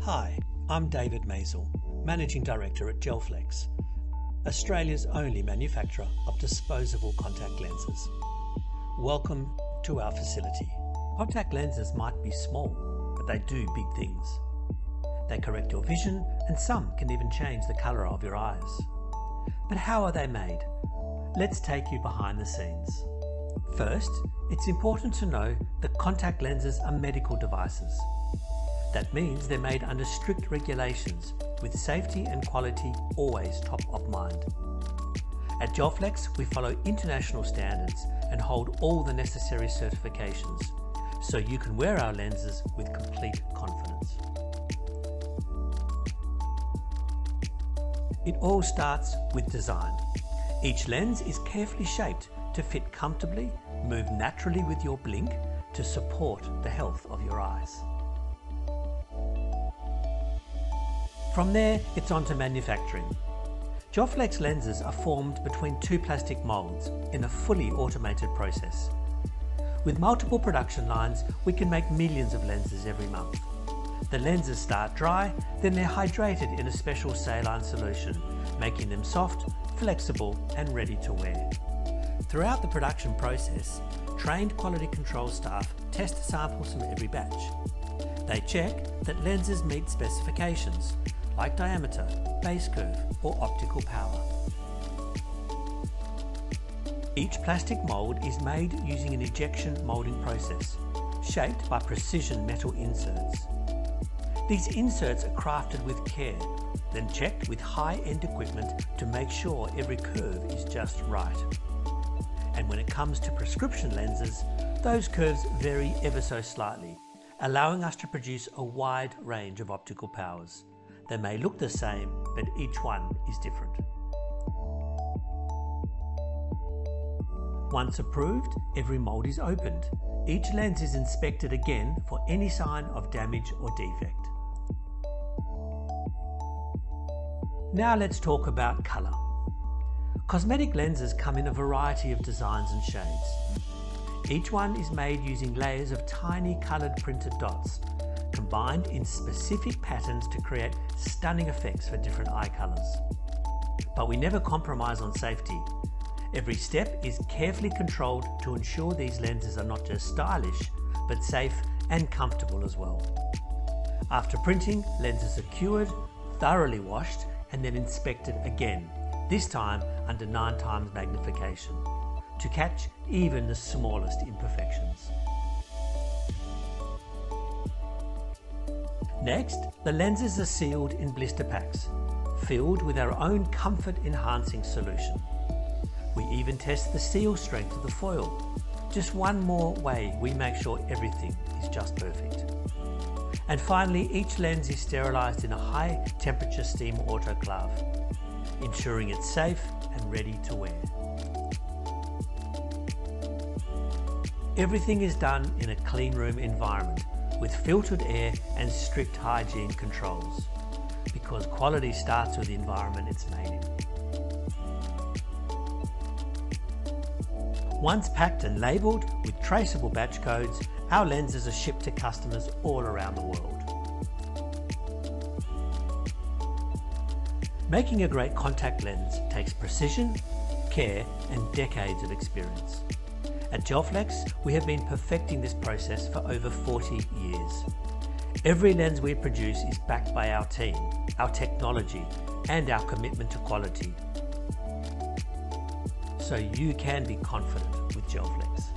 Hi, I'm David Maisel, Managing Director at Gelflex, Australia's only manufacturer of disposable contact lenses. Welcome to our facility. Contact lenses might be small, but they do big things. They correct your vision, and some can even change the colour of your eyes. But how are they made? Let's take you behind the scenes. First, it's important to know that contact lenses are medical devices. That means they're made under strict regulations, with safety and quality always top of mind. At Gelflex, we follow international standards and hold all the necessary certifications, so you can wear our lenses with complete confidence. It all starts with design. Each lens is carefully shaped to fit comfortably, move naturally with your blink to support the health of your eyes. From there, it's on to manufacturing. Gelflex lenses are formed between two plastic molds in a fully automated process. With multiple production lines, we can make millions of lenses every month. The lenses start dry, then they're hydrated in a special saline solution, making them soft, flexible and ready to wear. Throughout the production process, trained quality control staff test samples from every batch. They check that lenses meet specifications like diameter, base curve or optical power. Each plastic mould is made using an injection moulding process, shaped by precision metal inserts. These inserts are crafted with care, then checked with high-end equipment to make sure every curve is just right. And when it comes to prescription lenses, those curves vary ever so slightly, allowing us to produce a wide range of optical powers. They may look the same, but each one is different. Once approved, every mould is opened. Each lens is inspected again for any sign of damage or defect. Now let's talk about colour. Cosmetic lenses come in a variety of designs and shades. Each one is made using layers of tiny coloured printed dots, combined in specific patterns to create stunning effects for different eye colours. But we never compromise on safety. Every step is carefully controlled to ensure these lenses are not just stylish, but safe and comfortable as well. After printing, lenses are cured, thoroughly washed, and then inspected again, this time under 9 times magnification, to catch even the smallest imperfections. Next, the lenses are sealed in blister packs, filled with our own comfort-enhancing solution. We even test the seal strength of the foil. Just one more way we make sure everything is just perfect. And finally, each lens is sterilised in a high-temperature steam autoclave, ensuring it's safe and ready to wear. Everything is done in a clean room environment with filtered air and strict hygiene controls, because quality starts with the environment it's made in. Once packed and labelled with traceable batch codes, our lenses are shipped to customers all around the world. Making a great contact lens takes precision, care and decades of experience. At Gelflex, we have been perfecting this process for over 40 years. Every lens we produce is backed by our team, our technology and our commitment to quality. So you can be confident with Gelflex.